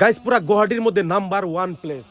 Guys পুরা গুয়াহাটির মধ্যে নাম্বার 1 প্লেস।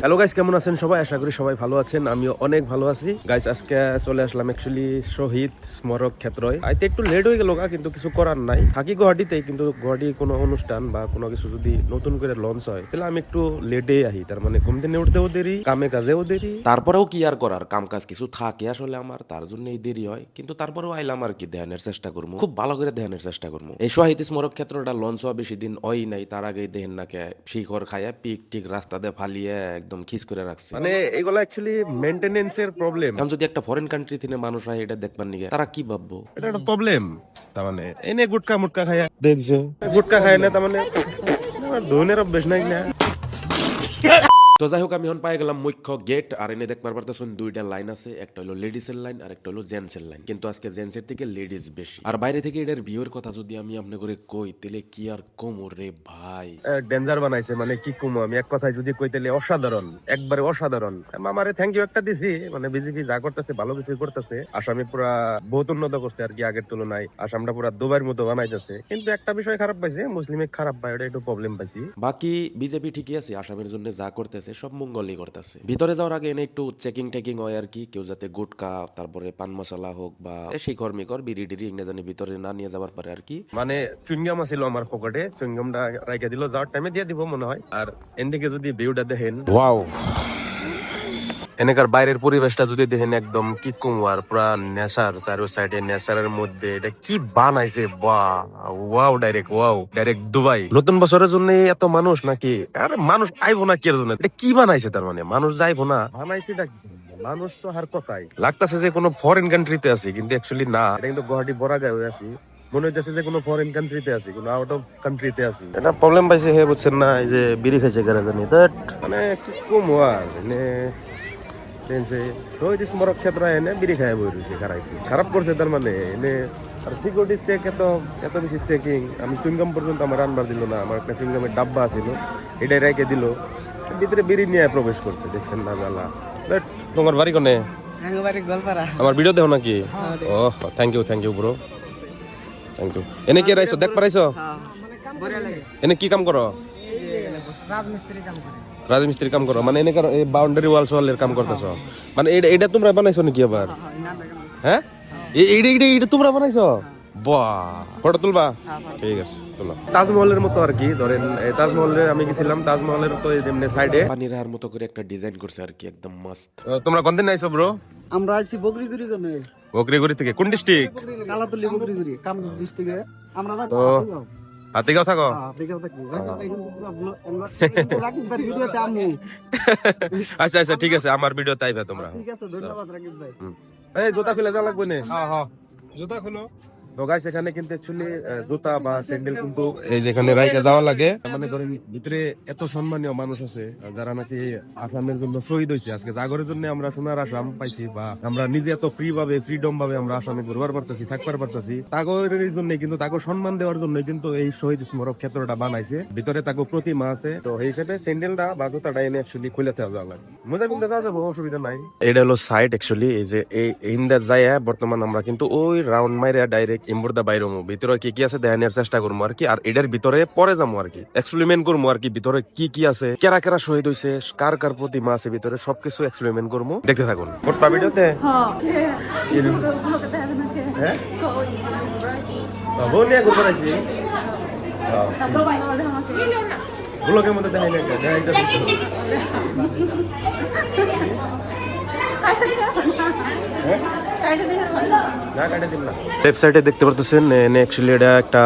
হ্যালো গাইস, কেমন আছেন সবাই? আশা করি সবাই ভালো আছেন, আমিও অনেক ভালো আছি। গাইস আজকে চলে আসলাম অ্যাকচুয়ালি শহীদ স্মারক ক্ষেত্রয়। আইতে একটু লেট হয়ে গেল কিন্তু কিছু করার নাই, থাকি গুয়াহাটিতেই, কিন্তু গুয়াহাটি কোনো অনুষ্ঠান বা কোনো কিছু যদি নতুন করে লঞ্চ হয় তাহলে আমি একটু লেটে আহি। তার মানে ঘুম দিনে উঠতেও দেরি, কামে কাজেও দেরি, তারপরেও কি আর করার, কাম কাজ কিছু থাকে আসলে আমার, তার জন্যই দেরি হয়। কিন্তু তারপরেও আইলাম আর কি, ধ্যানের চেষ্টা করবো, খুব ভালো করে ধ্যানের চেষ্টা করবো। এই শহীদ স্মারক ক্ষেত্রটা লঞ্চ হওয়া বেশি দিন হয় নাই, তার আগেই দেখেন নাকি শিখর খায়া পিক টিক রাস্তাতে ফালিয়ে একদম খিস করে রাখছে। মানে এগুলা অ্যাকচুয়ালি মেইনটেনেন্সের প্রবলেম। এখন যদি একটা ফরেন কান্ট্রি থেকে মানুষ হয় এটা দেখবার নিয়ে, তারা কি ভাববো? এটা একটা প্রবলেম। তার মানে এনে গুটকা মুটকা খায়া দেখছে, গুটকা খায় না, তার মানে ধনের অভ্যেস নাই না। তো যাই হোক, আমি এখন পাই গেলাম মুখ্য গেট, আর এনে দেখবার পারতেছেন দুইটা লাইন আছে, একটা হলো লেডিসের লাইন আর একটা হলো জেন্টসের লাইন। কিন্তু আজকে জেন্টসের থেকে লেডিস বেশি। আর বাইরে থেকে এটার ভিউর কথা যদি আমি আপনাকে করে কই তাহলে কি আর কমো রে ভাই, ডেঞ্জার বানাইছে। মানে কি কমো আমি, এক কথায় যদি কই তাহলে অসাধারণ, একবারে অসাধারণ। আমারে থ্যাংক ইউ একটা দিছি, মানে বিজেপি যা করতেছে ভালো কিছু করতেছে। আসামে পুরা বহুত উন্নত করছে আর কি আগের তুলনায়, আসামটা পুরা দুবাইয়ের মতো বানাইতেছে। কিন্তু একটা বিষয় খারাপ পাইছে, মুসলিমে খারাপ পায়, এটা একটু প্রবলেম পাইছি। বাকি বিজেপি ঠিকই আছে, আসামের জন্য যা করতেছে সব মঙ্গলই করতেছে। ভিতরে যাওয়ার আগে এনে একটু চেকিং টেকিং হয় আর কি, কেউ যাতে গুটকা তারপরে পান মশলা হোক বা শিকড় মিকর বিড়ি টিড়ি এগুলো জানি ভিতরে না নিয়ে যাবার পারে আর কি। মানে চুইংগাম আছিল আমার পকেটে, চুইংগামটা রাইখা দিল, যাওয়ার টাইমে দিয়ে দিব মনে হয়। আর এদিকে যদি ভিউটা দেখেন, ওয়াও, এনেকার বাইরের পরিবেশটা যদি দেখেন একদম কি কুমার, পুরা নেশার চারো সাইডে, নেশারের মধ্যে এটা কি বানাইছে, ওয়াও, ডাইরেক্ট দুবাই। নতুন বছরের জন্য এত মানুষ নাকি? আরে মানুষ আইবো না কি এর জন্য? এটা কি বানাইছে? তার মানে মানুষ যাইবো না, বানাইছে এটা কি? মানুষ তো হার কথাই লাগতেছে যে কোনো ফরেন কান্ট্রিতে আছি, কিন্তু অ্যাকচুয়ালি না, এটা কিন্তু গুয়াহাটি বড়াগাঁও হয়ে আছি। মনে হইতেছে যে কোনো ফরেন কান্ট্রিতে আছি, কোনো আউট অফ কান্ট্রিতে আছি। এটা প্রবলেম পাইছে হে, বুঝছেন না? এই যে বিড়ি খাইছে গাড়ি জানি, মানে কি কম আর শহীদ স্মারক ক্ষেত্র এনে বিড়ি খাই বই রয়েছে, খারাপ করছে। তার মানে এনে আর সিকিউরিটি চেক এত বেশি চেকিং। আমি চুইংগাম পর্যন্ত আমার আনবার দিল না, আমার একটা চুইংগামের ডাব্বা আছিল, এটাই রেখে দিল, ভিতরে বিড়ি নিয়ে প্রবেশ করছে। দেখছেন না জ্বালা। তোমার বাড়ি কোনে? আমার ভিডিও দেখো নাকি? ও thank you bro, thank you. এনে কি রাইছো দেখ পারাইছো? এনে কি কাম করো? রাজমিস্ত্রি কাম করো? মানে এনেকার এই বাউন্ডারি ওয়ালের কাম করতেছো? মানে এটা তোমরা বানাইছো নাকি আবার? হ্যাঁ, এইটা তোমরা বানাইছো? বাহ, ফটো তুলবা? ঠিক আছে, তুলো। তাজমহলের মতো আর কি, ধরেন তাজমহলে আমি গেছিলাম, তাজমহলের তো এমনি সাইডে পানির মতো করে একটা ডিজাইন করছে আর কি, একদম মস্ত। তোমরা কোন দিন আইছো ব্রো? আমরা আছি বকরিগুড়ি গমে। বকরিগুড়ি থেকে কোন ডিস্ট্রিক্ট? কালাতলি বকরিগুড়ি, কামরূপ ডিস্ট্রিক্টে। আমরা তো হাতিগাঁও থাকো? আচ্ছা ঠিক আছে, আমার ভিডিও তাইবা তোমরা। ঠিক আছে, ধন্যবাদ রাকিব ভাই। এই জুতা খুলে যা লাগবে না? হ্যাঁ, জুতা খুলো। তো গাইস এখানে কিন্তু অ্যাকচুয়ালি জুতা বা স্যান্ডেল কিন্তু এই যেখানে রাইখা যাওয়া লাগে। মানে ধরেন ভিতরে এত সম্মানীয় মানুষ আছে যারা নাকি আসামের জন্য শহীদ হয়েছে। আজকে জাগরের জন্য আমরা সোনার আসাম পাইছি, বা আমরা নিজে এত ফ্রিডম ভাবে আমরা আসামে ঘুরবার পারতেছি, থাকবার পারতেছি, তাগরের জন্য কিন্তু তাকে সম্মান দেওয়ার জন্য কিন্তু এই শহীদ স্মারক ক্ষেত্রটা বানাইছে। ভিতরে তাকে প্রতিমা আছে, তো এই হিসেবে স্যান্ডেলটা বা জুতাটা এনে অ্যাকচুয়ালি খুলে যাওয়া লাগে, মজা কিন্তু যাওয়া যাবে, অসুবিধা নাই। এটা হলো সাইড অ্যাকচুয়ালি, এই যে এই ইন্দা যায় বর্তমান আমরা কিন্তু ওই রাউন্ড মাইরা ডাইরেক্ট ইম্বুরদা বাইরমু। ভিতরে কি কি আছে দেখানোর চেষ্টা করবো আর কি, আর এটার ভিতরে পরে যাবো আর কি, এক্সপেরিমেন্ট করবো আর কি, ভিতরে কি আছে, কেরা কেরা শহীদ হয়েছে, কার কার প্রতিমা আছে ভিতরে, সবকিছু এক্সপেরিমেন্ট করবো, দেখতে থাকুন। কোটপা ভিডিওতে ব্লগের মধ্যে দেখাই না, লেফট সাইডে দেখতে পারতেছেন অ্যাকচুয়ালি এটা একটা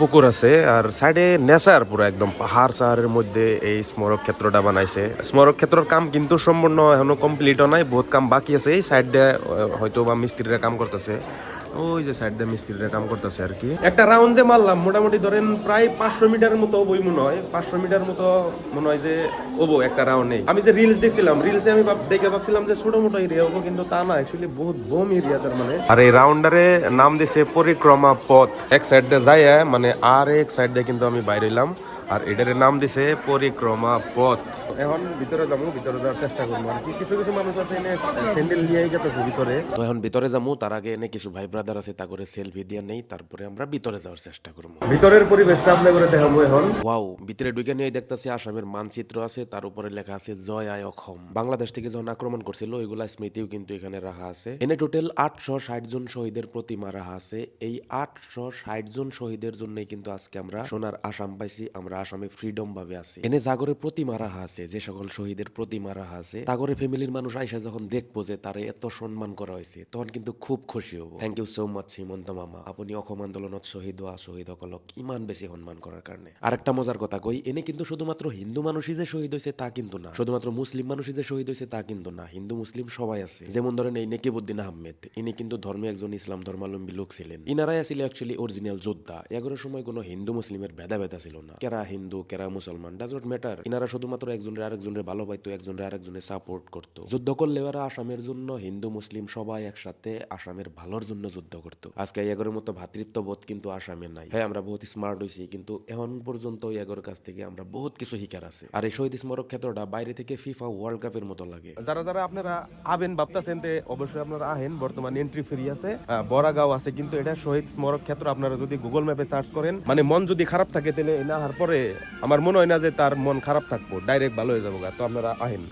পুকুর আছে, আর সাইডে নেচার পুরো একদম পাহাড়ের মধ্যে এই স্মারক ক্ষেত্রটা বানাইছে। স্মারক ক্ষেত্রের কাম কিন্তু সম্পূর্ণ এখনো কমপ্লিটও নাই, বহুত কাম বাকি আছে। এই সাইড দিয়ে হয়তো বা মিস্ত্রিরা কাম করতেছে, ওই যে সাইড দিয়ে মিস্ত্রিরা কাম করতেছে আর কি। একটা রাউন্ড যে মারলাম, মোটামুটি ধরেন প্রায় 500 মিটারের মতো ওই মনে হয়, 500 মিটার মতো মনে হয় যে ওবো একটা রাউন্ডে। আমি যে রিলস দেখছিলাম, রিলসে আমি দেখে ভাবছিলাম যে ছোট মোটো এরিয়া হবো, কিন্তু তা না, অ্যাকচুয়ালি বহুত বম এরিয়া তার মানে। আর এই রাউন্ডারে নাম দিছে পরিক্রমা পথ। এক সাইড দিয়ে যায়, মানে আর এক সাইড দিয়ে কিন্তু আমি বাইরে এলাম, আর এটার নাম দিছে পরিক্রমা পথ। এখন ভিতরে যাবো, ভিতরে যাওয়ার চেষ্টা করবো আর কি। কিছু কিছু মানুষ আছে এনে স্যান্ডেল নিয়ে গেছে ভিতরে, তো এখন ভিতরে যাবো। তার আগে এনে কিছু ভাই ব্রাদার আছে, তা করে সেলফি দিয়ে নেই, তারপরে আমরা ভিতরে যাওয়ার চেষ্টা করবো। ভিতরের পরিবেশটা আপনার করে দেখাবো এখন। ওয়াও, ভিতরে ঢুকে নিয়ে দেখতেছি আসামের মানচিত্র আছে, তার উপরে লেখা আছে জয় আয় অসম। বাংলাদেশ থেকে যখন আক্রমণ করছিল ওইগুলা স্মৃতিও কিন্তু এখানে রাখা আছে। এনে টোটাল 860 জন শহীদের প্রতিমা রাখা আছে। এই 860 জন শহীদের জন্যই কিন্তু আজকে আমরা সোনার আসাম পাইছি, আমরা আসামে ফ্রিডম ভাবে আছি। এনে জাগরে প্রতিমা রাখা আছে, যে সকল শহীদের প্রতিমা রাখা আছে তাগরে ফ্যামিলির মানুষ আইসা যখন দেখবো যে তারে এত সম্মান করা হয়েছে, তখন কিন্তু খুব খুশি হবো। Thank you so much Himanta মামা, আপনি অসম আন্দোলনত শহীদ হওয়া শহীদসকলক ইমান বেশি সম্মান করার কারণে। আরেকটা মজার কথা কই, এনে কিন্তু শুধুমাত্র হিন্দু মানুষই যে শহীদ হয়েছে তা কিন্তু না, শুধুমাত্র মুসলিম মানুষই যে শহীদ হয়েছে তা কিন্তু না, হিন্দু মুসলিম সবাই আছে। যেমন ধরেন এই নেকিবউদ্দিন আহমেদ, ইনি কিন্তু ধর্মে একজন ইসলাম ধর্মাবলম্বী লোক ছিলেন। ইনারাই আসলে অ্যাকচুয়ালি অরিজিনাল যোদ্ধা। এগারোর সময় কোনো হিন্দু মুসলিমের ভেদাভেদা ছিল না, কেরা হিন্দু কেরা মুসলমান ডাজ নট ম্যাটার। ইনারা শুধুমাত্র একজনের আরেকজনের ভালো পাইতো, একজনের আরেকজনের সাপোর্ট করতো। যুদ্ধ করলে ওরা আসামের জন্য হিন্দু মুসলিম সবাই একসাথে আসামের ভালোর জন্য যুদ্ধ করতো। আজকে এগারোর মতো ভ্রাতৃত্ববোধ কিন্তু আসামে নাই। হ্যাঁ, আমরা বহুত স্মার্ট হয়েছি, কিন্তু এখন পর্যন্ত এগারোর কাছ থেকে আমরা বহুত কিছু শিকার আছে। আর এই শহীদ স্মারক ক্ষেত্রটা বাইরে থেকে ফিফা ওয়ার্ল্ড কাপের মতো লাগে। যারা যারা আপনারা আবেন ভাবতাছেন অবশ্যই আপনারা আহেন, বর্তমানে এন্ট্রি ফ্রি আছে, বড়াগাঁও আছে, কিন্তু এটা শহীদ স্মারক ক্ষেত্র। আপনারা যদি গুগল ম্যাপে সার্চ করেন, মানে মন যদি খারাপ থাকে তাহলে না আসার পরে আমার মনে হয় না যে তার মন খারাপ থাকবো, ডাইরেক্ট ভালো হয়ে যাবো। তো আপনারা আহেন।